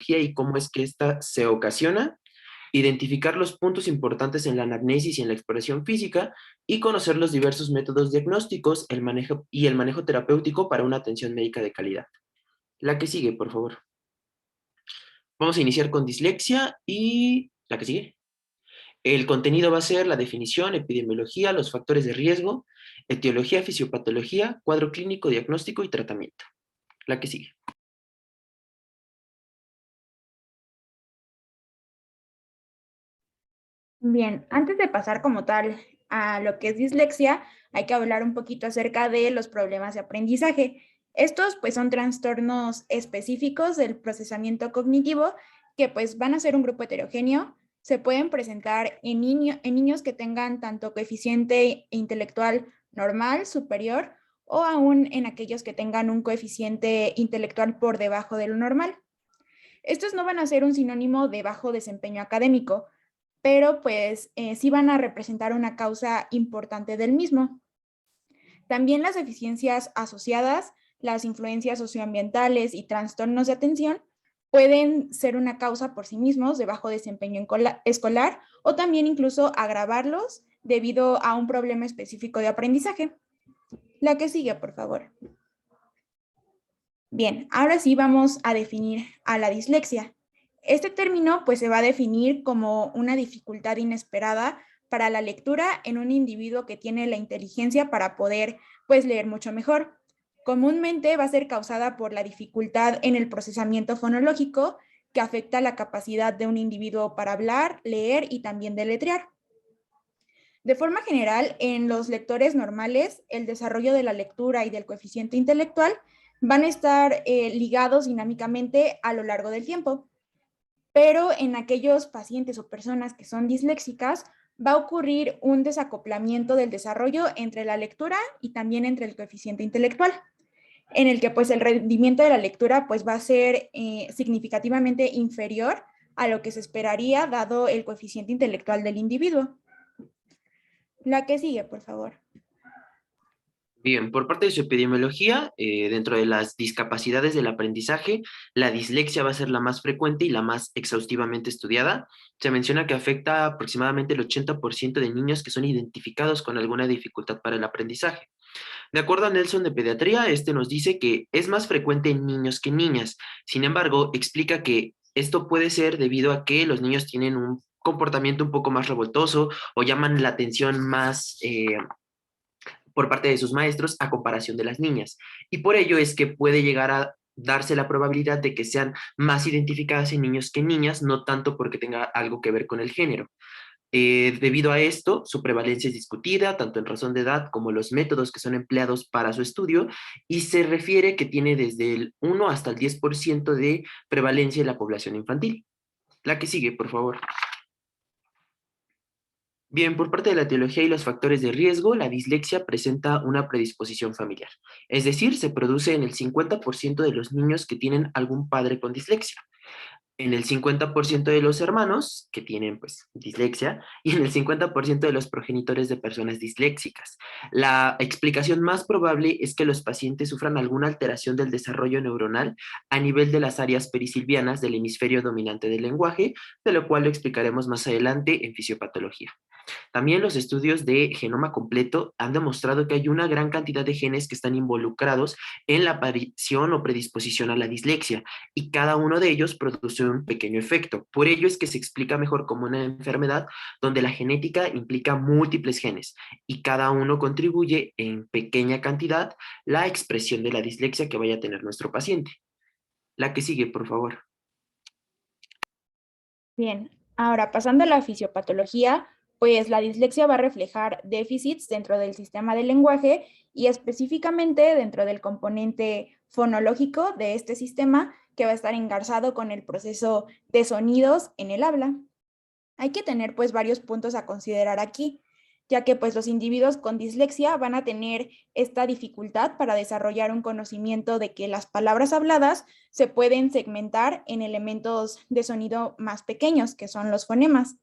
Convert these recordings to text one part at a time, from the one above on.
epidemiología y cómo es que ésta se ocasiona, identificar los puntos importantes en la anamnesis y en la exploración física, y conocer los diversos métodos diagnósticos y el manejo terapéutico para una atención médica de calidad. La que sigue, por favor. Vamos a iniciar con dislexia y la que sigue. El contenido va a ser la definición, epidemiología, los factores de riesgo, etiología, fisiopatología, cuadro clínico, diagnóstico y tratamiento. La que sigue. Bien, antes de pasar como tal a lo que es dislexia, hay que hablar un poquito acerca de los problemas de aprendizaje. Estos pues son trastornos específicos del procesamiento cognitivo que pues van a ser un grupo heterogéneo. Se pueden presentar en niños que tengan tanto coeficiente intelectual normal, superior, o aún en aquellos que tengan un coeficiente intelectual por debajo de lo normal. Estos no van a ser un sinónimo de bajo desempeño académico, pero pues sí van a representar una causa importante del mismo. También las deficiencias asociadas, las influencias socioambientales y trastornos de atención pueden ser una causa por sí mismos de bajo desempeño escolar o también incluso agravarlos debido a un problema específico de aprendizaje. La que sigue, por favor. Bien, ahora sí vamos a definir a la dislexia. Este término pues se va a definir como una dificultad inesperada para la lectura en un individuo que tiene la inteligencia para poder pues leer mucho mejor. Comúnmente va a ser causada por la dificultad en el procesamiento fonológico que afecta la capacidad de un individuo para hablar, leer y también deletrear. De forma general, en los lectores normales, el desarrollo de la lectura y del coeficiente intelectual van a estar ligados dinámicamente a lo largo del tiempo, pero en aquellos pacientes o personas que son disléxicas va a ocurrir un desacoplamiento del desarrollo entre la lectura y también entre el coeficiente intelectual, en el que pues el rendimiento de la lectura pues va a ser significativamente inferior a lo que se esperaría dado el coeficiente intelectual del individuo. La que sigue, por favor. Bien, por parte de su epidemiología, dentro de las discapacidades del aprendizaje, la dislexia va a ser la más frecuente y la más exhaustivamente estudiada. Se menciona que afecta aproximadamente el 80% de niños que son identificados con alguna dificultad para el aprendizaje. De acuerdo a Nelson de Pediatría, este nos dice que es más frecuente en niños que en niñas. Sin embargo, explica que esto puede ser debido a que los niños tienen un comportamiento un poco más revoltoso o llaman la atención más por parte de sus maestros a comparación de las niñas. Y por ello es que puede llegar a darse la probabilidad de que sean más identificadas en niños que en niñas, no tanto porque tenga algo que ver con el género. Debido a esto, su prevalencia es discutida, tanto en razón de edad como los métodos que son empleados para su estudio, y se refiere que tiene desde el 1 hasta el 10% de prevalencia en la población infantil. La que sigue, por favor. Bien, por parte de la etiología y los factores de riesgo, la dislexia presenta una predisposición familiar. Es decir, se produce en el 50% de los niños que tienen algún padre con dislexia, en el 50% de los hermanos que tienen pues dislexia y en el 50% de los progenitores de personas disléxicas. La explicación más probable es que los pacientes sufran alguna alteración del desarrollo neuronal a nivel de las áreas perisilvianas del hemisferio dominante del lenguaje, de lo cual lo explicaremos más adelante en fisiopatología. También los estudios de genoma completo han demostrado que hay una gran cantidad de genes que están involucrados en la aparición o predisposición a la dislexia, y cada uno de ellos produce un pequeño efecto. Por ello es que se explica mejor como una enfermedad donde la genética implica múltiples genes y cada uno contribuye en pequeña cantidad la expresión de la dislexia que vaya a tener nuestro paciente. La que sigue, por favor. Bien, ahora pasando a la fisiopatología, pues la dislexia va a reflejar déficits dentro del sistema del lenguaje y específicamente dentro del componente fonológico de este sistema que va a estar engarzado con el proceso de sonidos en el habla. Hay que tener pues varios puntos a considerar aquí, ya que pues los individuos con dislexia van a tener esta dificultad para desarrollar un conocimiento de que las palabras habladas se pueden segmentar en elementos de sonido más pequeños, que son los fonemas.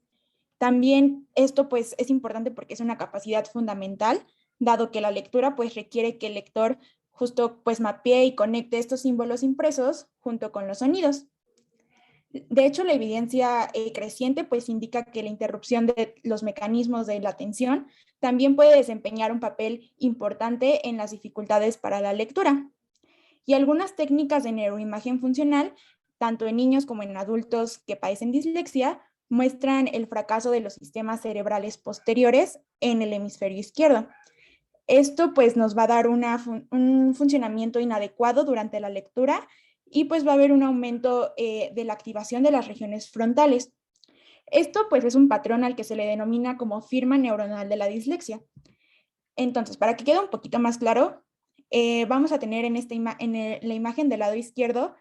También esto pues es importante porque es una capacidad fundamental, dado que la lectura pues requiere que el lector justo pues mapee y conecte estos símbolos impresos junto con los sonidos. De hecho, la evidencia creciente pues indica que la interrupción de los mecanismos de la atención también puede desempeñar un papel importante en las dificultades para la lectura. Y algunas técnicas de neuroimagen funcional, tanto en niños como en adultos que padecen dislexia, muestran el fracaso de los sistemas cerebrales posteriores en el hemisferio izquierdo. Esto pues nos va a dar un funcionamiento inadecuado durante la lectura y pues va a haber un aumento de la activación de las regiones frontales. Esto pues es un patrón al que se le denomina como firma neuronal de la dislexia. Entonces, para que quede un poquito más claro, vamos a tener en la imagen del lado izquierdo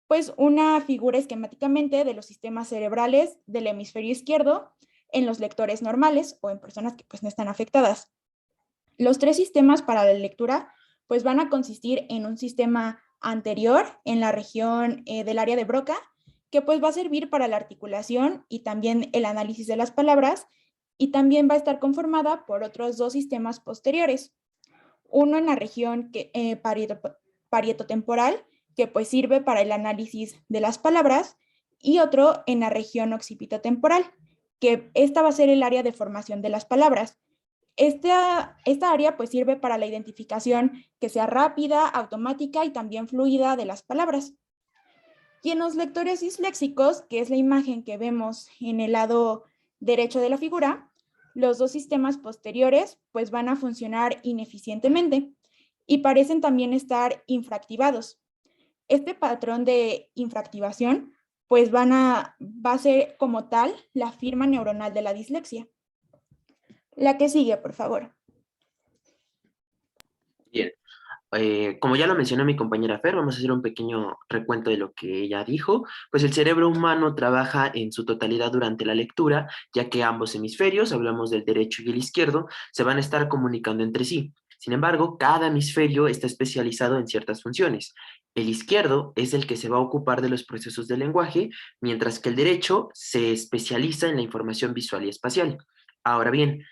pues una figura esquemáticamente de los sistemas cerebrales del hemisferio izquierdo en los lectores normales o en personas que pues no están afectadas. Los tres sistemas para la lectura pues van a consistir en un sistema anterior en la región del área de Broca, que pues va a servir para la articulación y también el análisis de las palabras, y también va a estar conformada por otros dos sistemas posteriores. Uno en la región parietotemporal, que pues sirve para el análisis de las palabras, y otro en la región occipitotemporal, que esta va a ser el área de formación de las palabras. Esta área pues sirve para la identificación que sea rápida, automática y también fluida de las palabras. Y en los lectores disléxicos, que es la imagen que vemos en el lado derecho de la figura, los dos sistemas posteriores pues van a funcionar ineficientemente y parecen también estar infractivados. Este patrón de infractivación pues va a ser como tal la firma neuronal de la dislexia. La que sigue, por favor. Bien. Como ya lo mencionó mi compañera Fer, vamos a hacer un pequeño recuento de lo que ella dijo. Pues el cerebro humano trabaja en su totalidad durante la lectura, ya que ambos hemisferios, hablamos del derecho y el izquierdo, se van a estar comunicando entre sí. Sin embargo, cada hemisferio está especializado en ciertas funciones. El izquierdo es el que se va a ocupar de los procesos del lenguaje, mientras que el derecho se especializa en la información visual y espacial. Ahora bien,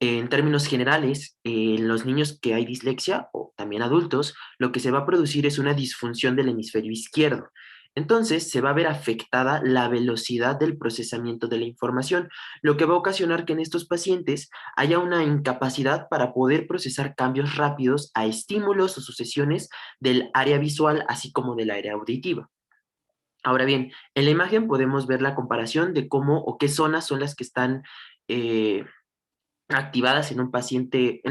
en términos generales, en los niños que hay dislexia o también adultos, lo que se va a producir es una disfunción del hemisferio izquierdo. Entonces, se va a ver afectada la velocidad del procesamiento de la información, lo que va a ocasionar que en estos pacientes haya una incapacidad para poder procesar cambios rápidos a estímulos o sucesiones del área visual, así como del área auditiva. Ahora bien, en la imagen podemos ver la comparación de cómo o qué zonas son las que están eh, activadas en un paciente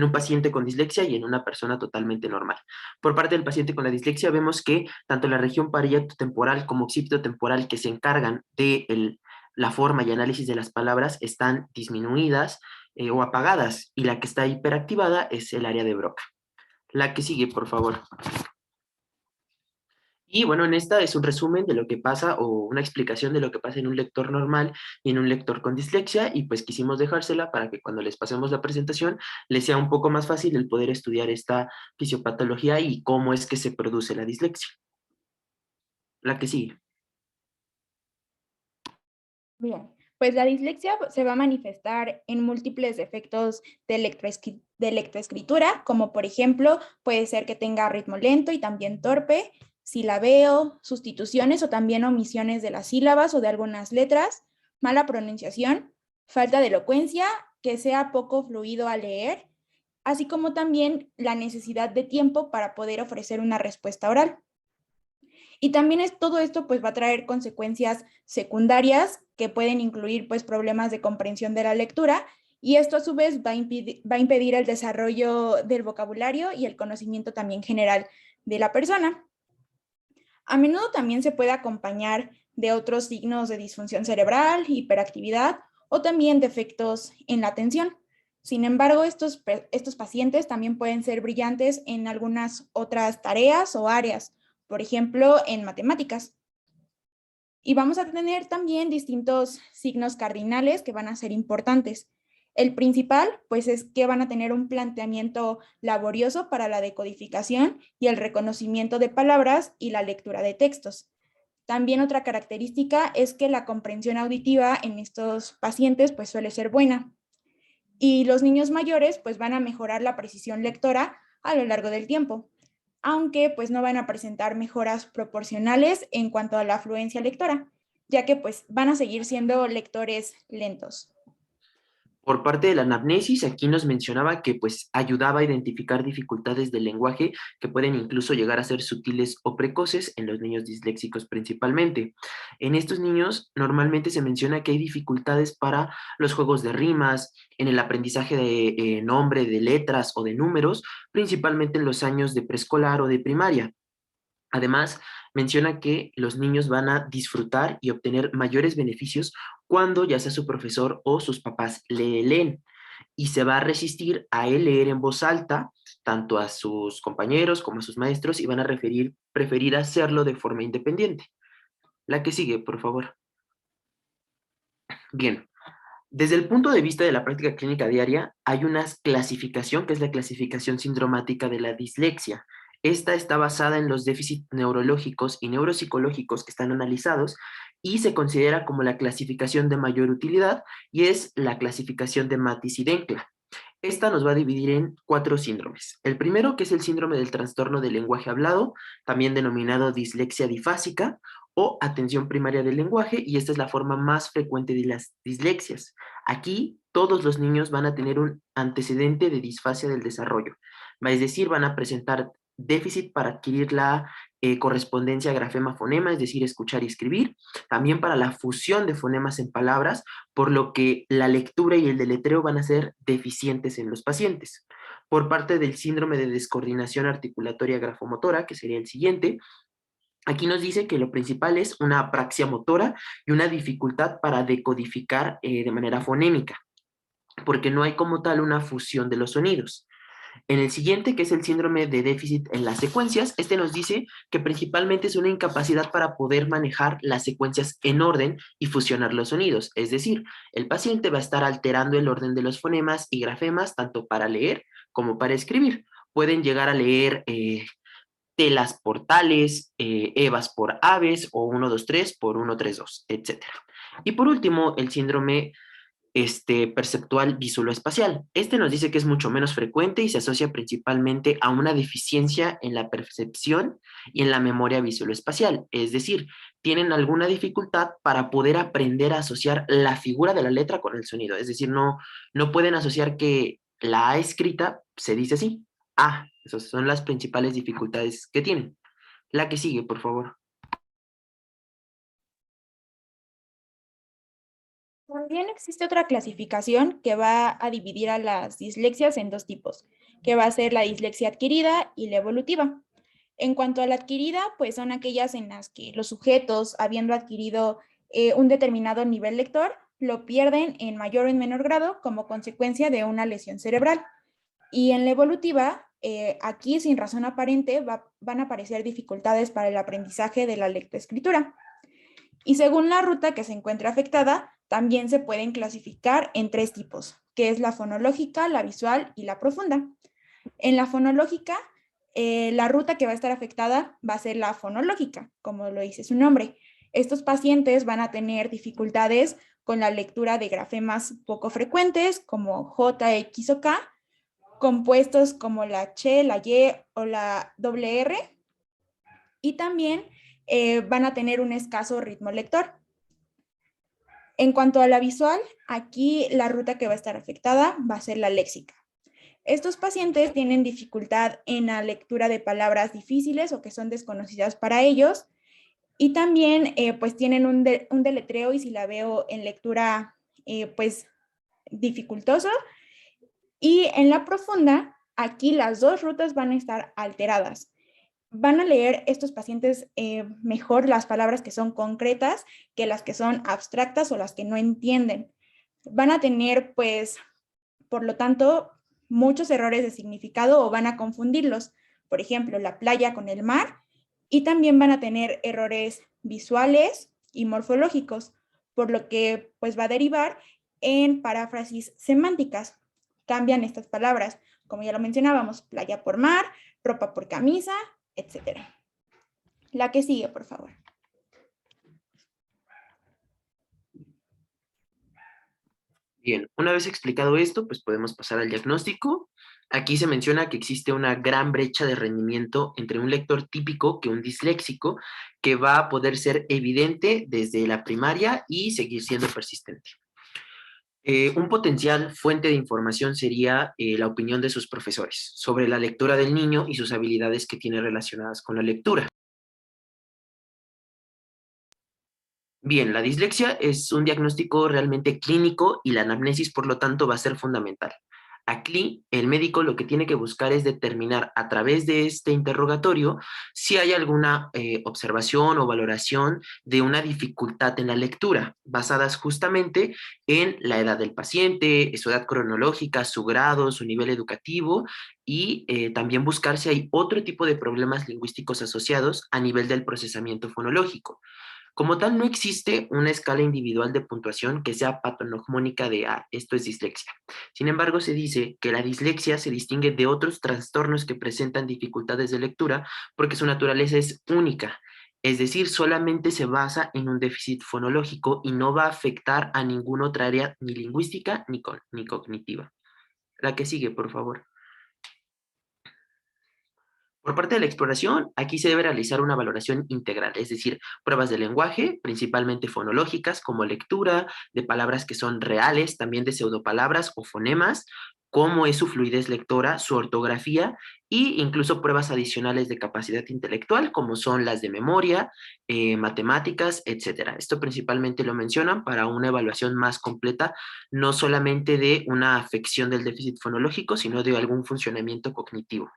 con dislexia y en una persona totalmente normal. Por parte del paciente con la dislexia vemos que tanto la región parieto-temporal como occipito-temporal que se encargan de la forma y análisis de las palabras están disminuidas o apagadas, y la que está hiperactivada es el área de Broca. La que sigue, por favor. Y bueno, en esta es un resumen de lo que pasa o una explicación de lo que pasa en un lector normal y en un lector con dislexia, y pues quisimos dejársela para que cuando les pasemos la presentación les sea un poco más fácil el poder estudiar esta fisiopatología y cómo es que se produce la dislexia. La que sigue. Bien, pues la dislexia se va a manifestar en múltiples defectos de lectoescritura, como por ejemplo puede ser que tenga ritmo lento y también torpe, silabeo, sustituciones o también omisiones de las sílabas o de algunas letras, mala pronunciación, falta de elocuencia, que sea poco fluido al leer, así como también la necesidad de tiempo para poder ofrecer una respuesta oral. Y también todo esto pues va a traer consecuencias secundarias que pueden incluir pues problemas de comprensión de la lectura, y esto a su vez va a impedir el desarrollo del vocabulario y el conocimiento también general de la persona. A menudo también se puede acompañar de otros signos de disfunción cerebral, hiperactividad o también defectos en la atención. Sin embargo, estos pacientes también pueden ser brillantes en algunas otras tareas o áreas, por ejemplo, en matemáticas. Y vamos a tener también distintos signos cardinales que van a ser importantes. El principal, pues, es que van a tener un planteamiento laborioso para la decodificación y el reconocimiento de palabras y la lectura de textos. También otra característica es que la comprensión auditiva en estos pacientes, pues, suele ser buena. Y los niños mayores, pues, van a mejorar la precisión lectora a lo largo del tiempo, aunque pues no van a presentar mejoras proporcionales en cuanto a la afluencia lectora. ya que pues van a seguir siendo lectores lentos. Por parte de la anamnesis, aquí nos mencionaba que pues ayudaba a identificar dificultades del lenguaje que pueden incluso llegar a ser sutiles o precoces en los niños disléxicos principalmente. En estos niños normalmente se menciona que hay dificultades para los juegos de rimas, en el aprendizaje de nombre, de letras o de números, principalmente en los años de preescolar o de primaria. Además, menciona que los niños van a disfrutar y obtener mayores beneficios cuando ya sea su profesor o sus papás le leen y se va a resistir a él leer en voz alta, tanto a sus compañeros como a sus maestros, y van a preferir hacerlo de forma independiente. La que sigue, por favor. Bien, desde el punto de vista de la práctica clínica diaria, hay una clasificación que es la clasificación sindromática de la dislexia. Esta está basada en los déficits neurológicos y neuropsicológicos que están analizados y se considera como la clasificación de mayor utilidad y es la clasificación de Matis y Denkla. Esta nos va a dividir en 4 síndromes. El primero, que es el síndrome del trastorno del lenguaje hablado, también denominado dislexia difásica o atención primaria del lenguaje, y esta es la forma más frecuente de las dislexias. Aquí todos los niños van a tener un antecedente de disfasia del desarrollo, es decir, van a presentar déficit para adquirir la correspondencia grafema-fonema, es decir, escuchar y escribir, también para la fusión de fonemas en palabras, por lo que la lectura y el deletreo van a ser deficientes en los pacientes. Por parte del síndrome de descoordinación articulatoria grafomotora, que sería el siguiente, aquí nos dice que lo principal es una apraxia motora y una dificultad para decodificar de manera fonémica, porque no hay como tal una fusión de los sonidos. En el siguiente, que es el síndrome de déficit en las secuencias, este nos dice que principalmente es una incapacidad para poder manejar las secuencias en orden y fusionar los sonidos. Es decir, el paciente va a estar alterando el orden de los fonemas y grafemas tanto para leer como para escribir. Pueden llegar a leer telas por tales, evas por aves o 1, 2, 3 por 1, 3, 2, etcétera. Y por último, el síndrome perceptual visualoespacial. Este nos dice que es mucho menos frecuente y se asocia principalmente a una deficiencia en la percepción y en la memoria visualoespacial. Es decir, tienen alguna dificultad para poder aprender a asociar la figura de la letra con el sonido. Es decir, no pueden asociar que la A escrita se dice así. Ah, esas son las principales dificultades que tienen. La que sigue, por favor. También existe otra clasificación que va a dividir a las dislexias en dos tipos, que va a ser la dislexia adquirida y la evolutiva. En cuanto a la adquirida, pues son aquellas en las que los sujetos, habiendo adquirido un determinado nivel lector, lo pierden en mayor o en menor grado como consecuencia de una lesión cerebral. Y en la evolutiva, aquí sin razón aparente van a aparecer dificultades para el aprendizaje de la lectoescritura. Y según la ruta que se encuentra afectada, también se pueden clasificar en tres tipos, que es la fonológica, la visual y la profunda. En la fonológica, la ruta que va a estar afectada va a ser la fonológica, como lo dice su nombre. Estos pacientes van a tener dificultades con la lectura de grafemas poco frecuentes, como J, X o K, compuestos como la Ch, la Y o la doble R, y también van a tener un escaso ritmo lector. En cuanto a la visual, aquí la ruta que va a estar afectada va a ser la léxica. Estos pacientes tienen dificultad en la lectura de palabras difíciles o que son desconocidas para ellos y también pues tienen un deletreo y silabeo en lectura pues dificultoso. Y en la profunda, aquí las dos rutas van a estar alteradas. Van a leer estos pacientes mejor las palabras que son concretas que las que son abstractas o las que no entienden. Van a tener, pues, por lo tanto, muchos errores de significado o van a confundirlos. Por ejemplo, la playa con el mar. Y también van a tener errores visuales y morfológicos, por lo que pues va a derivar en paráfrasis semánticas. Cambian estas palabras, como ya lo mencionábamos, playa por mar, ropa por camisa, etcétera. La que sigue, por favor. Bien, una vez explicado esto, pues podemos pasar al diagnóstico. Aquí se menciona que existe una gran brecha de rendimiento entre un lector típico que un disléxico, que va a poder ser evidente desde la primaria y seguir siendo persistente. Un potencial fuente de información sería la opinión de sus profesores sobre la lectura del niño y sus habilidades que tiene relacionadas con la lectura. Bien, la dislexia es un diagnóstico realmente clínico y la anamnesis, por lo tanto, va a ser fundamental. Aquí, el médico lo que tiene que buscar es determinar a través de este interrogatorio si hay alguna observación o valoración de una dificultad en la lectura, basadas justamente en la edad del paciente, su edad cronológica, su grado, su nivel educativo y también buscar si hay otro tipo de problemas lingüísticos asociados a nivel del procesamiento fonológico. Como tal, no existe una escala individual de puntuación que sea patognomónica de esto es dislexia. Sin embargo, se dice que la dislexia se distingue de otros trastornos que presentan dificultades de lectura porque su naturaleza es única. Es decir, solamente se basa en un déficit fonológico y no va a afectar a ninguna otra área ni lingüística ni cognitiva. La que sigue, por favor. Por parte de la exploración, aquí se debe realizar una valoración integral, es decir, pruebas de lenguaje, principalmente fonológicas, como lectura de palabras que son reales, también de pseudopalabras o fonemas, cómo es su fluidez lectora, su ortografía e incluso pruebas adicionales de capacidad intelectual, como son las de memoria, matemáticas, etcétera. Esto principalmente lo mencionan para una evaluación más completa, no solamente de una afección del déficit fonológico, sino de algún funcionamiento cognitivo.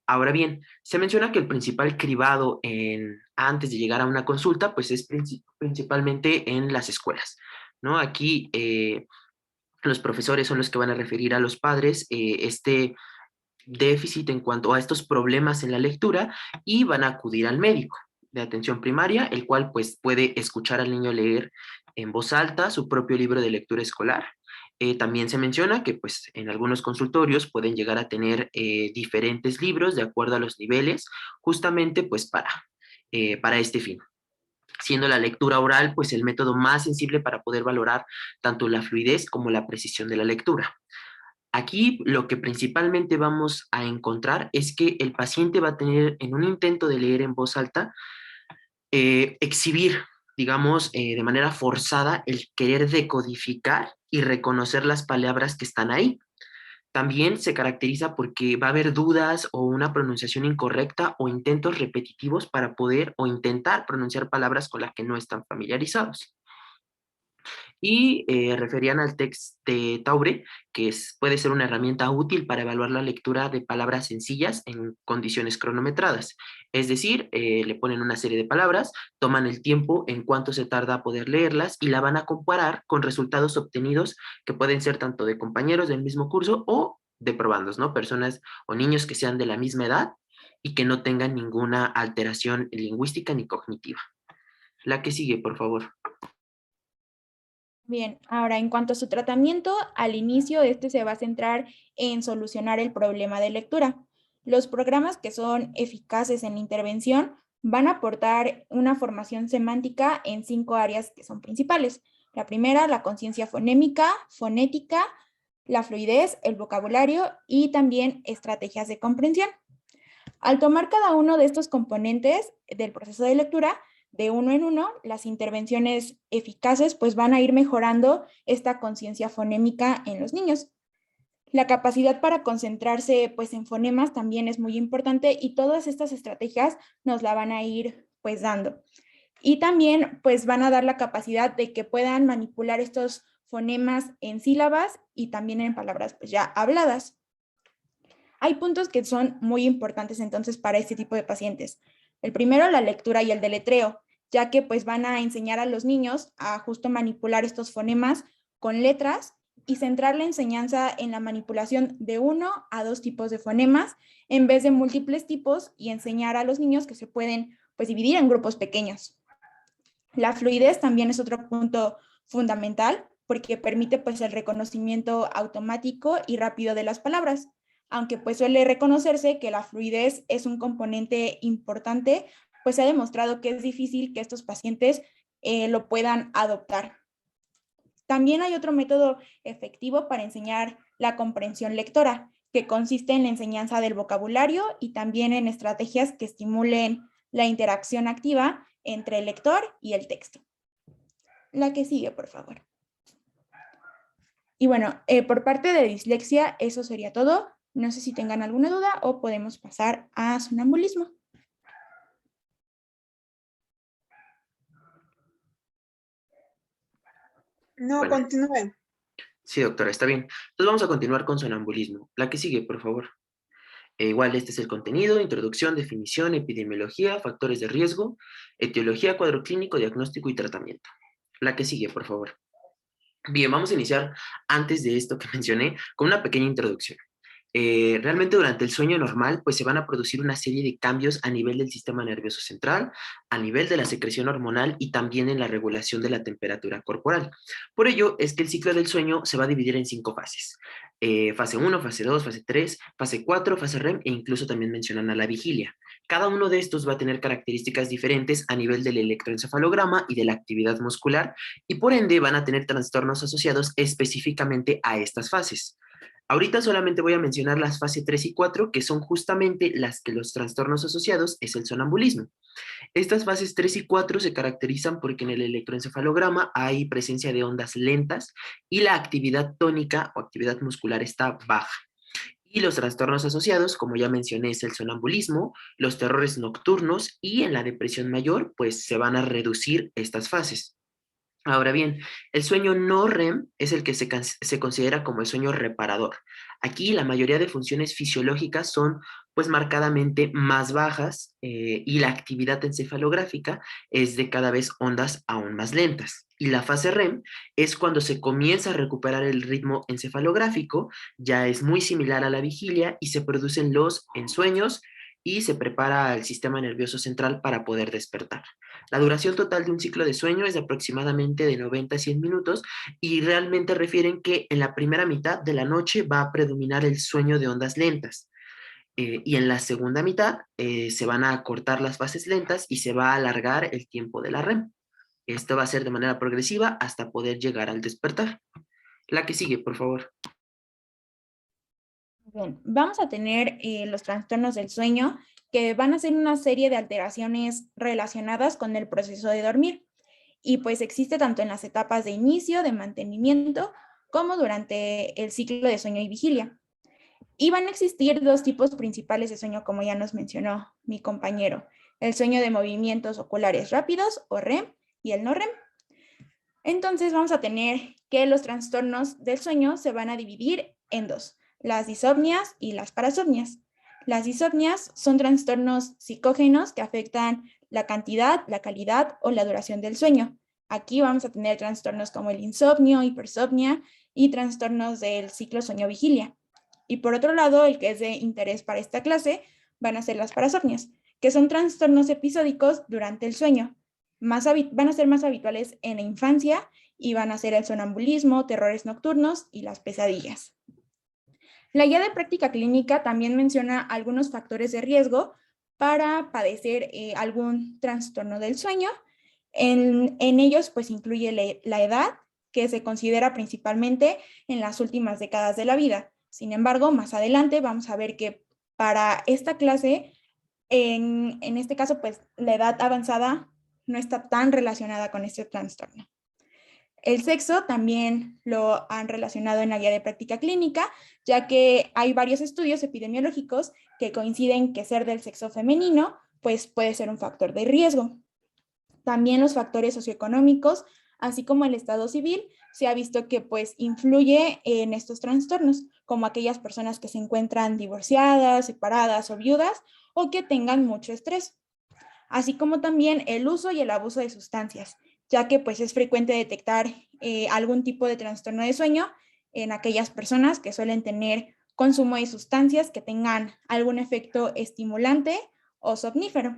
Ahora bien, se menciona que el principal cribado antes de llegar a una consulta, pues es principalmente en las escuelas, ¿no? Aquí los profesores son los que van a referir a los padres este déficit en cuanto a estos problemas en la lectura y van a acudir al médico de atención primaria, el cual pues puede escuchar al niño leer en voz alta su propio libro de lectura escolar. También se menciona que pues en algunos consultorios pueden llegar a tener diferentes libros de acuerdo a los niveles, justamente pues para este fin, siendo la lectura oral pues el método más sensible para poder valorar tanto la fluidez como la precisión de la lectura. Aquí lo que principalmente vamos a encontrar es que el paciente va a tener en un intento de leer en voz alta, exhibir, digamos, de manera forzada el querer decodificar y reconocer las palabras que están ahí. También se caracteriza porque va a haber dudas o una pronunciación incorrecta o intentos repetitivos para poder o intentar pronunciar palabras con las que no están familiarizados y referían al text de Taure, que puede ser una herramienta útil para evaluar la lectura de palabras sencillas en condiciones cronometradas. Es decir, le ponen una serie de palabras, toman el tiempo en cuánto se tarda a poder leerlas y la van a comparar con resultados obtenidos que pueden ser tanto de compañeros del mismo curso o de probandos, ¿no? Personas o niños que sean de la misma edad y que no tengan ninguna alteración lingüística ni cognitiva. La que sigue, por favor. Bien, ahora en cuanto a su tratamiento, al inicio este se va a centrar en solucionar el problema de lectura. Los programas que son eficaces en la intervención van a aportar una formación semántica en 5 áreas que son principales. La primera, la conciencia fonémica, fonética, la fluidez, el vocabulario y también estrategias de comprensión. Al tomar cada uno de estos componentes del proceso de lectura, de uno en uno, las intervenciones eficaces pues van a ir mejorando esta conciencia fonémica en los niños. La capacidad para concentrarse pues en fonemas también es muy importante y todas estas estrategias nos la van a ir pues dando. Y también pues van a dar la capacidad de que puedan manipular estos fonemas en sílabas y también en palabras pues ya habladas. Hay puntos que son muy importantes entonces para este tipo de pacientes. El primero, la lectura y el deletreo, ya que pues van a enseñar a los niños a justo manipular estos fonemas con letras y centrar la enseñanza en la manipulación de 1 a 2 tipos de fonemas en vez de múltiples tipos y enseñar a los niños que se pueden pues dividir en grupos pequeños. La fluidez también es otro punto fundamental porque permite pues el reconocimiento automático y rápido de las palabras, aunque pues suele reconocerse que la fluidez es un componente importante, pues se ha demostrado que es difícil que estos pacientes lo puedan adoptar. También hay otro método efectivo para enseñar la comprensión lectora, que consiste en la enseñanza del vocabulario y también en estrategias que estimulen la interacción activa entre el lector y el texto. La que sigue, por favor. Y bueno, por parte de dislexia, eso sería todo. No sé si tengan alguna duda o podemos pasar a sonambulismo. No, Bueno, continúe. sí, doctora, está bien. Entonces vamos a continuar con sonambulismo. La que sigue, por favor. Igual, este es el contenido: introducción, definición, epidemiología, factores de riesgo, etiología, cuadro clínico, diagnóstico y tratamiento. La que sigue, por favor. Bien, vamos a iniciar, antes de esto que mencioné, con una pequeña introducción. Realmente durante el sueño normal, pues se van a producir una serie de cambios a nivel del sistema nervioso central, a nivel de la secreción hormonal y también en la regulación de la temperatura corporal. Por ello es que el ciclo del sueño se va a dividir en 5 fases. Fase 1, fase 2, fase 3, fase 4, fase REM e incluso también mencionan a la vigilia. Cada uno de estos va a tener características diferentes a nivel del electroencefalograma y de la actividad muscular, y por ende van a tener trastornos asociados específicamente a estas fases. Ahorita solamente voy a mencionar las fases 3 y 4, que son justamente las que los trastornos asociados es el sonambulismo. Estas fases 3 y 4 se caracterizan porque en el electroencefalograma hay presencia de ondas lentas y la actividad tónica o actividad muscular está baja. Y los trastornos asociados, como ya mencioné, es el sonambulismo, los terrores nocturnos, y en la depresión mayor, pues se van a reducir estas fases. Ahora bien, el sueño no REM es el que se considera como el sueño reparador. Aquí la mayoría de funciones fisiológicas son pues marcadamente más bajas, y la actividad encefalográfica es de cada vez ondas aún más lentas. Y la fase REM es cuando se comienza a recuperar el ritmo encefalográfico, ya es muy similar a la vigilia y se producen los ensueños y se prepara el sistema nervioso central para poder despertar. La duración total de un ciclo de sueño es de aproximadamente de 90 a 100 minutos, y realmente refieren que en la primera mitad de la noche va a predominar el sueño de ondas lentas, y en la segunda mitad se van a acortar las fases lentas y se va a alargar el tiempo de la REM. Esto va a ser de manera progresiva hasta poder llegar al despertar. La que sigue, por favor. Bien, vamos a tener los trastornos del sueño, que van a ser una serie de alteraciones relacionadas con el proceso de dormir. Y pues existe tanto en las etapas de inicio, de mantenimiento, como durante el ciclo de sueño y vigilia. Y van a existir dos tipos principales de sueño, como ya nos mencionó mi compañero: el sueño de movimientos oculares rápidos o REM y el no REM. Entonces vamos a tener que los trastornos del sueño se van a dividir en dos: las disopnias y las parasomnias. Las disopnias son trastornos psicógenos que afectan la cantidad, la calidad o la duración del sueño. Aquí vamos a tener trastornos como el insomnio, hipersomnia y trastornos del ciclo sueño-vigilia. Y por otro lado, el que es de interés para esta clase van a ser las parasomnias, que son trastornos episódicos durante el sueño. Van a ser más habituales en la infancia y van a ser el sonambulismo, terrores nocturnos y las pesadillas. La guía de práctica clínica también menciona algunos factores de riesgo para padecer algún trastorno del sueño. En ellos pues incluye la edad, que se considera principalmente en las últimas décadas de la vida. Sin embargo, más adelante vamos a ver que para esta clase, en este caso, pues la edad avanzada no está tan relacionada con este trastorno. El sexo también lo han relacionado en la guía de práctica clínica, ya que hay varios estudios epidemiológicos que coinciden que ser del sexo femenino pues puede ser un factor de riesgo. También los factores socioeconómicos, así como el estado civil, se ha visto que pues influye en estos trastornos, como aquellas personas que se encuentran divorciadas, separadas o viudas, o que tengan mucho estrés, así como también el uso y el abuso de sustancias, ya que pues es frecuente detectar algún tipo de trastorno de sueño en aquellas personas que suelen tener consumo de sustancias que tengan algún efecto estimulante o somnífero.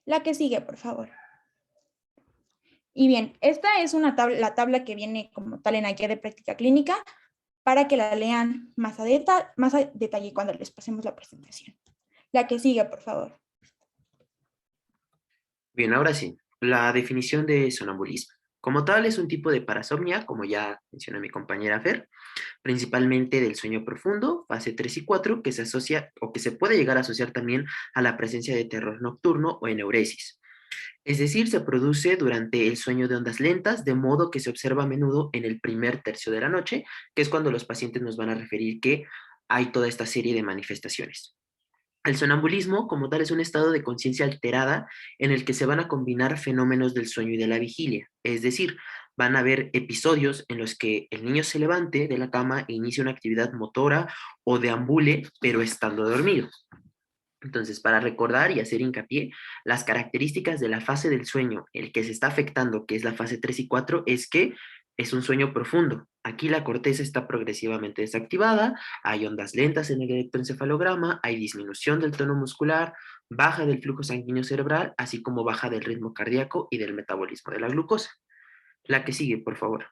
La que sigue, por favor. Y bien, esta es la tabla que viene como tal en la guía de práctica clínica, para que la lean más a detalle cuando les pasemos la presentación. La que sigue, por favor. Bien, ahora sí, la definición de sonambulismo. Como tal, es un tipo de parasomnia, como ya mencionó mi compañera Fer, principalmente del sueño profundo, fase 3 y 4, que se asocia o que se puede llegar a asociar también a la presencia de terror nocturno o eneuresis. Es decir, se produce durante el sueño de ondas lentas, de modo que se observa a menudo en el primer tercio de la noche, que es cuando los pacientes nos van a referir que hay toda esta serie de manifestaciones. El sonambulismo, como tal, es un estado de conciencia alterada en el que se van a combinar fenómenos del sueño y de la vigilia. Es decir, van a haber episodios en los que el niño se levante de la cama e inicie una actividad motora o deambule, pero estando dormido. Entonces, para recordar y hacer hincapié, las características de la fase del sueño, el que se está afectando, que es la fase 3 y 4, es que es un sueño profundo. Aquí la corteza está progresivamente desactivada, hay ondas lentas en el electroencefalograma, hay disminución del tono muscular, baja del flujo sanguíneo cerebral, así como baja del ritmo cardíaco y del metabolismo de la glucosa. La que sigue, por favor.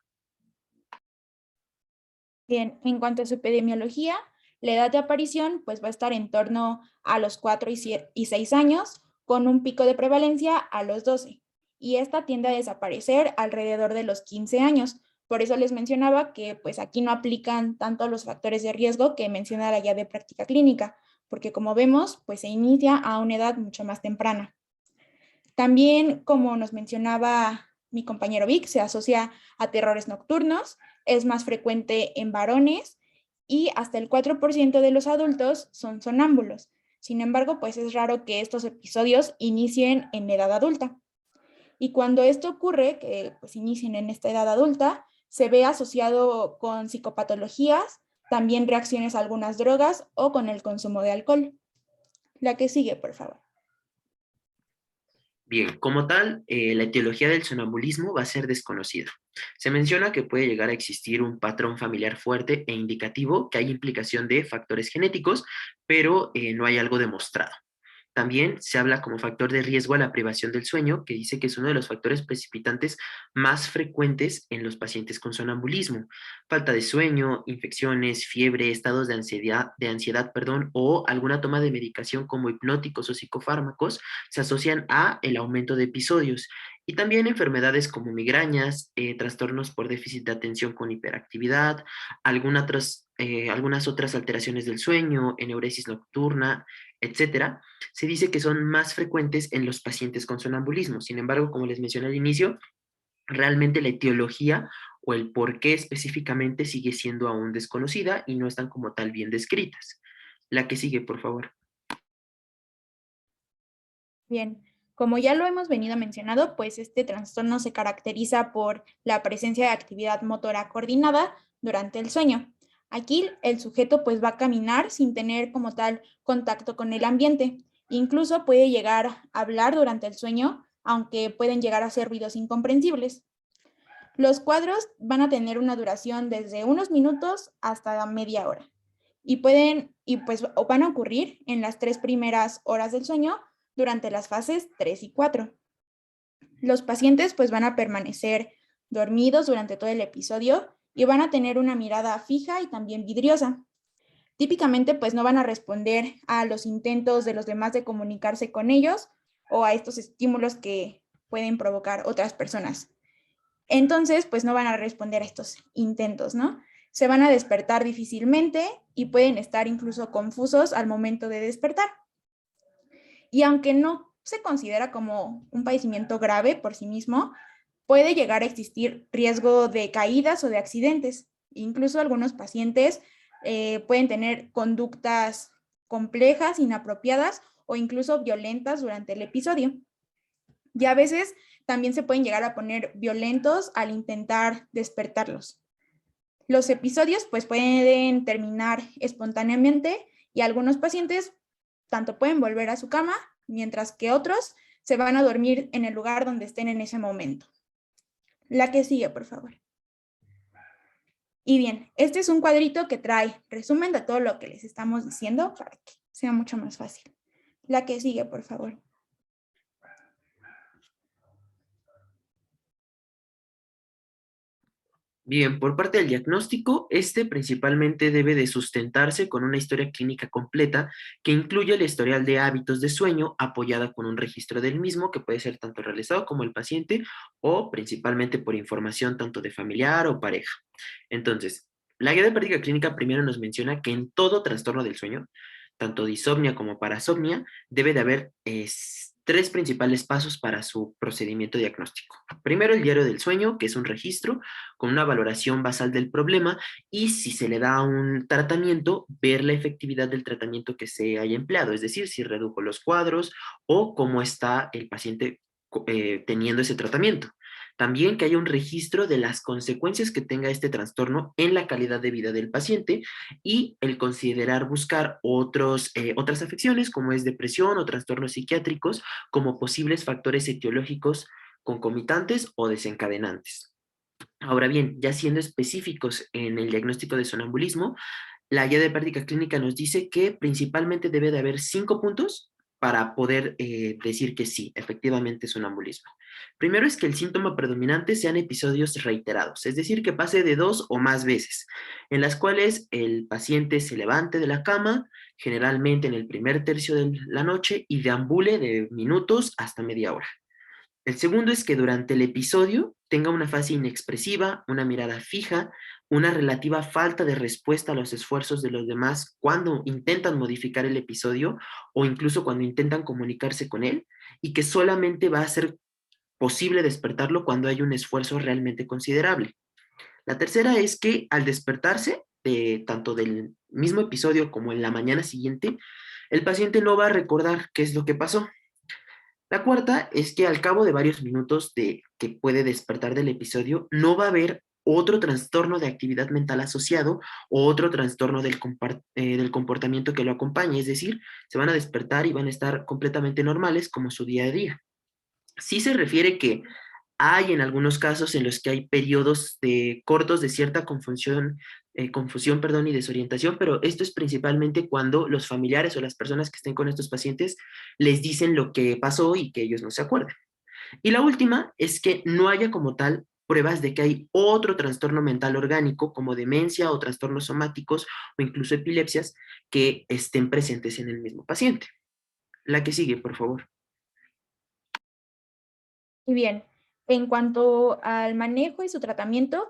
Bien, en cuanto a su epidemiología, la edad de aparición pues va a estar en torno a los 4 y 6 años, con un pico de prevalencia a los 12. Y esta tiende a desaparecer alrededor de los 15 años. Por eso les mencionaba que pues aquí no aplican tanto los factores de riesgo que menciona la guía de práctica clínica, porque como vemos, pues se inicia a una edad mucho más temprana. También, como nos mencionaba mi compañero Vic, se asocia a terrores nocturnos, es más frecuente en varones y hasta el 4% de los adultos son sonámbulos. Sin embargo, pues es raro que estos episodios inicien en edad adulta. Y cuando esto ocurre, que pues inicien en esta edad adulta, se ve asociado con psicopatologías, también reacciones a algunas drogas o con el consumo de alcohol. La que sigue, por favor. Bien, como tal, la etiología del sonambulismo va a ser desconocida. Se menciona que puede llegar a existir un patrón familiar fuerte e indicativo que hay implicación de factores genéticos, pero no hay algo demostrado. También se habla como factor de riesgo a la privación del sueño, que dice que es uno de los factores precipitantes más frecuentes en los pacientes con sonambulismo. Falta de sueño, infecciones, fiebre, estados de ansiedad, perdón, o alguna toma de medicación como hipnóticos o psicofármacos se asocian a el aumento de episodios. Y también enfermedades como migrañas, trastornos por déficit de atención con hiperactividad, algunas otras alteraciones del sueño, eneuresis nocturna, etcétera, se dice que son más frecuentes en los pacientes con sonambulismo. Sin embargo, como les mencioné al inicio, realmente la etiología o el por qué específicamente sigue siendo aún desconocida y no están como tal bien descritas. La que sigue, por favor. Bien, como ya lo hemos venido mencionando, pues este trastorno se caracteriza por la presencia de actividad motora coordinada durante el sueño. Aquí el sujeto pues va a caminar sin tener como tal contacto con el ambiente. Incluso puede llegar a hablar durante el sueño, aunque pueden llegar a ser ruidos incomprensibles. Los cuadros van a tener una duración desde unos minutos hasta media hora y pues van a ocurrir en las 3 primeras horas del sueño durante las fases 3 y 4. Los pacientes pues van a permanecer dormidos durante todo el episodio y van a tener una mirada fija y también vidriosa. Típicamente pues no van a responder a los intentos de los demás de comunicarse con ellos o a estos estímulos que pueden provocar otras personas. Entonces, pues no van a responder a estos intentos, ¿no? Se van a despertar difícilmente y pueden estar incluso confusos al momento de despertar. Y aunque no se considera como un padecimiento grave por sí mismo, puede llegar a existir riesgo de caídas o de accidentes. Incluso algunos pacientes pueden tener conductas complejas, inapropiadas o incluso violentas durante el episodio. Y a veces también se pueden llegar a poner violentos al intentar despertarlos. Los episodios pues pueden terminar espontáneamente y algunos pacientes tanto pueden volver a su cama, mientras que otros se van a dormir en el lugar donde estén en ese momento. La que sigue, por favor. Y bien, este es un cuadrito que trae resumen de todo lo que les estamos diciendo para que sea mucho más fácil. La que sigue, por favor. Bien, por parte del diagnóstico, este principalmente debe de sustentarse con una historia clínica completa que incluya el historial de hábitos de sueño apoyada con un registro del mismo que puede ser tanto realizado como el paciente o principalmente por información tanto de familiar o pareja. Entonces, la guía de práctica clínica primero nos menciona que en todo trastorno del sueño, tanto disomnia como parasomnia, debe de haber tres principales pasos para su procedimiento diagnóstico. Primero, el diario del sueño, que es un registro con una valoración basal del problema y si se le da un tratamiento, ver la efectividad del tratamiento que se haya empleado, es decir, si redujo los cuadros o cómo está el paciente teniendo ese tratamiento. También que haya un registro de las consecuencias que tenga este trastorno en la calidad de vida del paciente y el considerar buscar otras afecciones como es depresión o trastornos psiquiátricos como posibles factores etiológicos concomitantes o desencadenantes. Ahora bien, ya siendo específicos en el diagnóstico de sonambulismo, la guía de práctica clínica nos dice que principalmente debe de haber 5 puntos para poder decir que sí, efectivamente es sonambulismo. Primero es que el síntoma predominante sean episodios reiterados, es decir, que pase de 2 o más veces, en las cuales el paciente se levante de la cama, generalmente en el primer tercio de la noche, y deambule de minutos hasta media hora. El segundo es que durante el episodio tenga una fase inexpresiva, una mirada fija, una relativa falta de respuesta a los esfuerzos de los demás cuando intentan modificar el episodio o incluso cuando intentan comunicarse con él, y que solamente va a ser posible despertarlo cuando hay un esfuerzo realmente considerable. La tercera es que al despertarse, tanto del mismo episodio como en la mañana siguiente, el paciente no va a recordar qué es lo que pasó. La cuarta es que al cabo de varios minutos de que puede despertar del episodio, no va a haber otro trastorno de actividad mental asociado o otro trastorno del comportamiento que lo acompañe. Es decir, se van a despertar y van a estar completamente normales como su día a día. Sí se refiere que hay en algunos casos en los que hay periodos cortos de cierta confusión, perdón, y desorientación, pero esto es principalmente cuando los familiares o las personas que estén con estos pacientes les dicen lo que pasó y que ellos no se acuerdan. Y la última es que no haya como tal pruebas de que hay otro trastorno mental orgánico como demencia o trastornos somáticos o incluso epilepsias que estén presentes en el mismo paciente. La que sigue, por favor. Y bien, en cuanto al manejo y su tratamiento,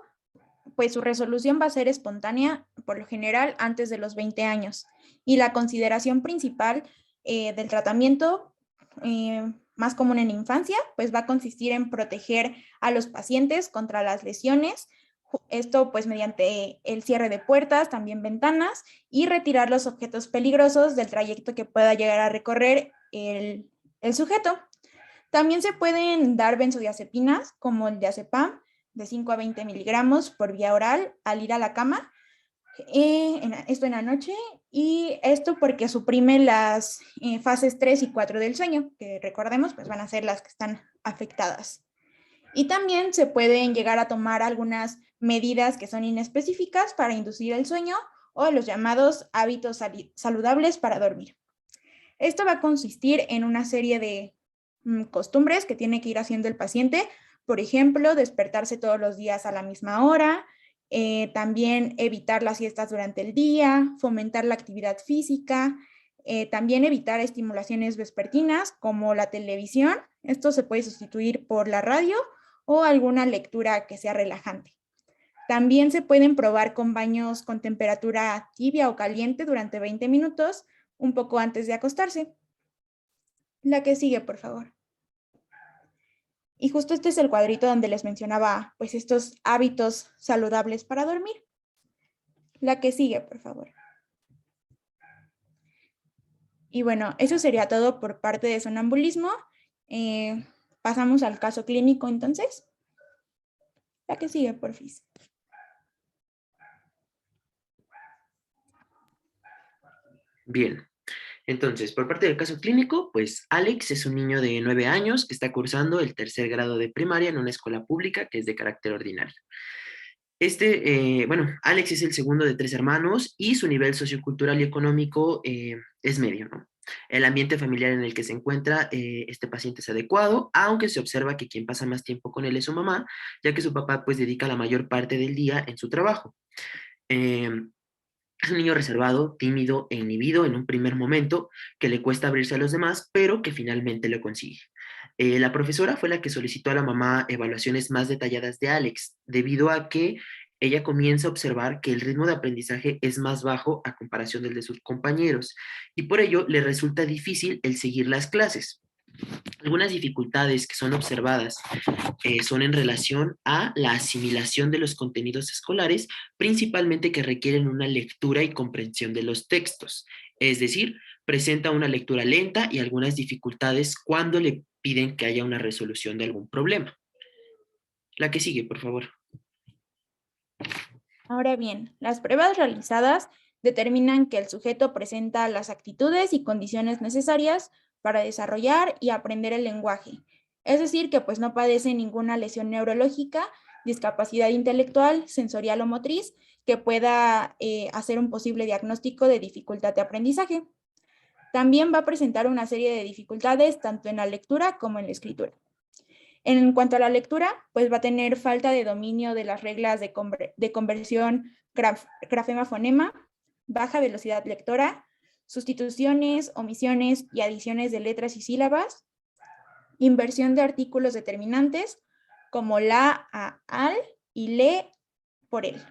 pues su resolución va a ser espontánea, por lo general, antes de los 20 años. Y la consideración principal del tratamiento más común en infancia, pues va a consistir en proteger a los pacientes contra las lesiones, esto pues mediante el cierre de puertas, también ventanas, y retirar los objetos peligrosos del trayecto que pueda llegar a recorrer el sujeto. También se pueden dar benzodiazepinas, como el diazepam, de 5 a 20 miligramos por vía oral al ir a la cama, esto en la noche, y esto porque suprime las fases 3 y 4 del sueño, que recordemos, pues van a ser las que están afectadas. Y también se pueden llegar a tomar algunas medidas que son inespecíficas para inducir el sueño o los llamados hábitos saludables para dormir. Esto va a consistir en una serie de costumbres que tiene que ir haciendo el paciente. Por ejemplo, despertarse todos los días a la misma hora, también evitar las siestas durante el día, fomentar la actividad física, también evitar estimulaciones vespertinas como la televisión. Esto se puede sustituir por la radio o alguna lectura que sea relajante. También se pueden probar con baños con temperatura tibia o caliente durante 20 minutos, un poco antes de acostarse. La que sigue, por favor. Y justo este es el cuadrito donde les mencionaba, pues, estos hábitos saludables para dormir. La que sigue, por favor. Y bueno, eso sería todo por parte de sonambulismo. Pasamos al caso clínico, entonces. La que sigue, porfis. Bien, entonces, por parte del caso clínico, pues Alex es un niño de 9 años que está cursando el tercer grado de primaria en una escuela pública que es de carácter ordinario. Bueno, Alex es el segundo de 3 hermanos y su nivel sociocultural y económico es medio, ¿no? El ambiente familiar en el que se encuentra este paciente es adecuado, aunque se observa que quien pasa más tiempo con él es su mamá, ya que su papá pues dedica la mayor parte del día en su trabajo. Eh, es un niño reservado, tímido e inhibido en un primer momento, que le cuesta abrirse a los demás, pero que finalmente lo consigue. La profesora fue la que solicitó a la mamá evaluaciones más detalladas de Alex, debido a que ella comienza a observar que el ritmo de aprendizaje es más bajo a comparación del de sus compañeros, y por ello le resulta difícil el seguir las clases. Algunas dificultades que son observadas son en relación a la asimilación de los contenidos escolares, principalmente que requieren una lectura y comprensión de los textos. Es decir, presenta una lectura lenta y algunas dificultades cuando le piden que haya una resolución de algún problema. La que sigue, por favor. Ahora bien, las pruebas realizadas determinan que el sujeto presenta las actitudes y condiciones necesarias para desarrollar y aprender el lenguaje. Es decir, que pues no padece ninguna lesión neurológica, discapacidad intelectual, sensorial o motriz que pueda hacer un posible diagnóstico de dificultad de aprendizaje. También va a presentar una serie de dificultades tanto en la lectura como en la escritura. En cuanto a la lectura, pues va a tener falta de dominio de las reglas de conversión grafema-fonema, baja velocidad lectora, sustituciones, omisiones y adiciones de letras y sílabas, inversión de artículos determinantes como la a al y le por él.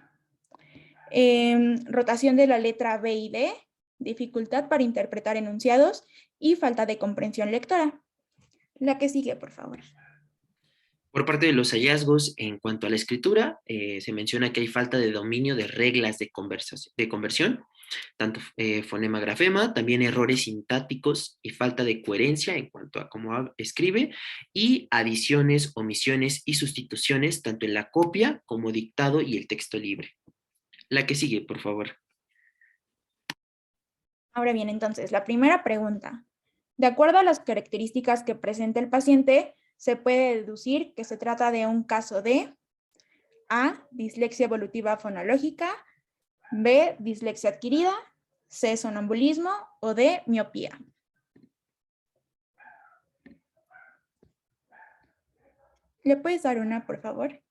Rotación de la letra B y D, dificultad para interpretar enunciados y falta de comprensión lectora. La que sigue, por favor. Por parte de los hallazgos, en cuanto a la escritura, se menciona que hay falta de dominio de reglas de conversión, tanto fonema-grafema, también errores sintácticos y falta de coherencia en cuanto a cómo escribe, y adiciones, omisiones y sustituciones, tanto en la copia como dictado y el texto libre. La que sigue, por favor. Ahora bien, entonces, la primera pregunta. De acuerdo a las características que presenta el paciente, se puede deducir que se trata de un caso de A, dislexia evolutiva fonológica, B, dislexia adquirida, C, sonambulismo o D, miopía. ¿Le puedes dar una, por favor?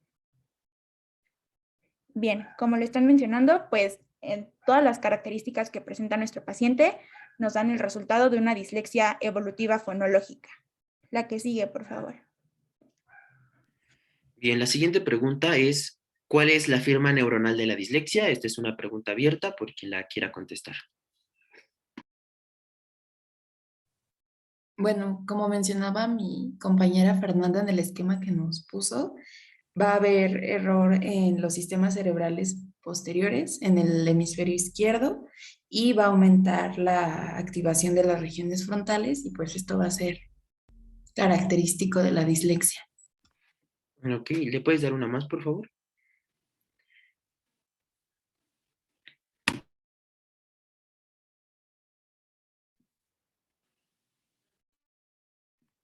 Bien, como lo están mencionando, pues en todas las características que presenta nuestro paciente nos dan el resultado de una dislexia evolutiva fonológica. La que sigue, por favor. Bien, la siguiente pregunta es, ¿cuál es la firma neuronal de la dislexia? Esta es una pregunta abierta por quien la quiera contestar. Bueno, como mencionaba mi compañera Fernanda en el esquema que nos puso, va a haber error en los sistemas cerebrales posteriores, en el hemisferio izquierdo, y va a aumentar la activación de las regiones frontales, y pues esto va a ser característico de la dislexia. Ok, ¿le puedes dar una más, por favor?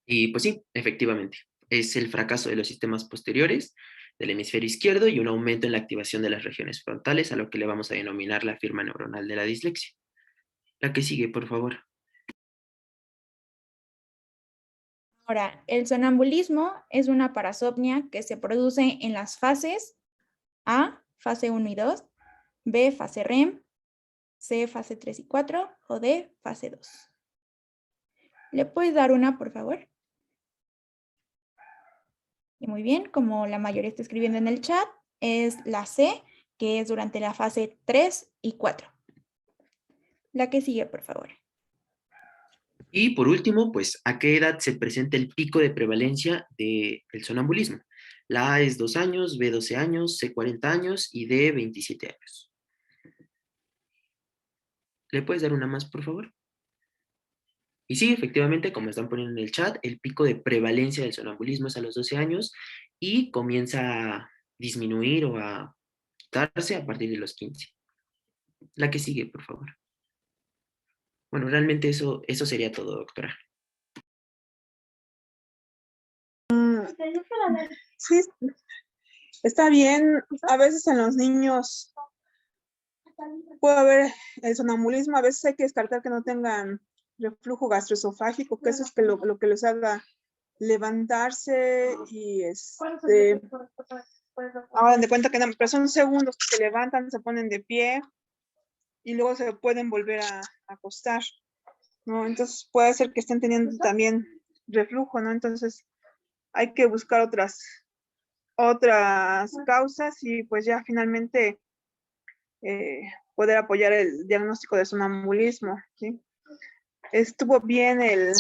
Y pues sí, efectivamente, es el fracaso de los sistemas posteriores del hemisferio izquierdo y un aumento en la activación de las regiones frontales, a lo que le vamos a denominar la firma neuronal de la dislexia. La que sigue, por favor. Ahora, el sonambulismo es una parasomnia que se produce en las fases A, fase 1 y 2, B, fase REM, C, fase 3 y 4 o D, fase 2. ¿Le puedes dar una, por favor? Y muy bien, como la mayoría está escribiendo en el chat, es la C, que es durante la fase 3 y 4. La que sigue, por favor. Y por último, pues, ¿a qué edad se presenta el pico de prevalencia del sonambulismo? La A es 2 años, B 12 años, C 40 años y D 27 años. ¿Le puedes dar una más, por favor? Y sí, efectivamente, como están poniendo en el chat, el pico de prevalencia del sonambulismo es a los 12 años y comienza a disminuir o a quitarse a partir de los 15. La que sigue, por favor. Bueno, realmente eso sería todo, doctora. Sí, está bien. A veces en los niños puede haber el sonambulismo, a veces hay que descartar que no tengan reflujo gastroesofágico, que eso es que lo que los haga levantarse y hagan de cuenta que no, pero son segundos que se levantan, se ponen de pie y luego se pueden volver a acostar, ¿no? Entonces puede ser que estén teniendo también reflujo, ¿no? Entonces hay que buscar otras causas y pues ya finalmente poder apoyar el diagnóstico de sonambulismo, ¿sí? Estuvo bien el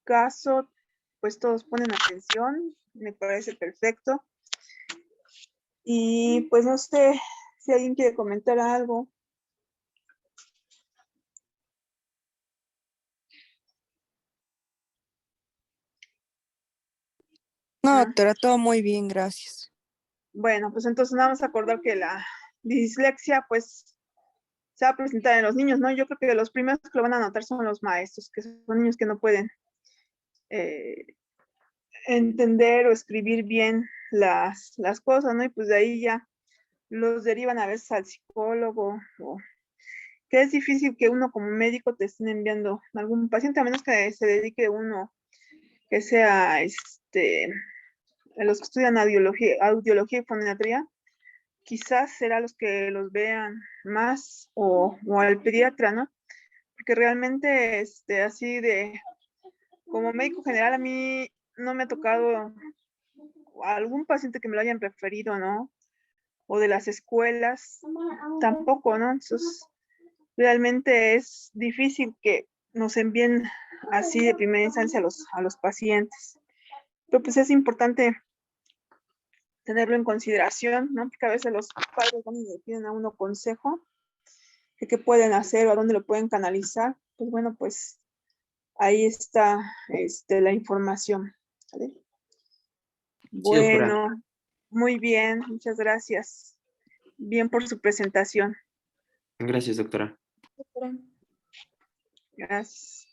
caso, pues todos ponen atención, me parece perfecto. Y pues no sé si alguien quiere comentar algo. No, Ah, doctora, todo muy bien, gracias. Bueno, pues entonces vamos a acordar que la dislexia pues se va a presentar en los niños, ¿no? Yo creo que los primeros que lo van a notar son los maestros, que son niños que no pueden entender o escribir bien las cosas, ¿no? Y pues de ahí ya los derivan a veces al psicólogo, o que es difícil que uno como médico te estén enviando algún paciente, a menos que se dedique uno, que sea los que estudian audiología y foniatría, quizás será los que los vean más o al pediatra, ¿no? Porque realmente así como médico general a mí no me ha tocado algún paciente que me lo hayan referido, ¿no? O de las escuelas, tampoco, ¿no? Entonces, realmente es difícil que nos envíen así de primera instancia a los pacientes. Pero pues es importante tenerlo en consideración, ¿no? Porque a veces los padres van y le piden a uno consejo de qué pueden hacer o a dónde lo pueden canalizar. Pues bueno, pues ahí está la información, ¿vale? Sí, doctora. Bueno, muy bien, muchas gracias. Bien por su presentación. Gracias, doctora. Gracias.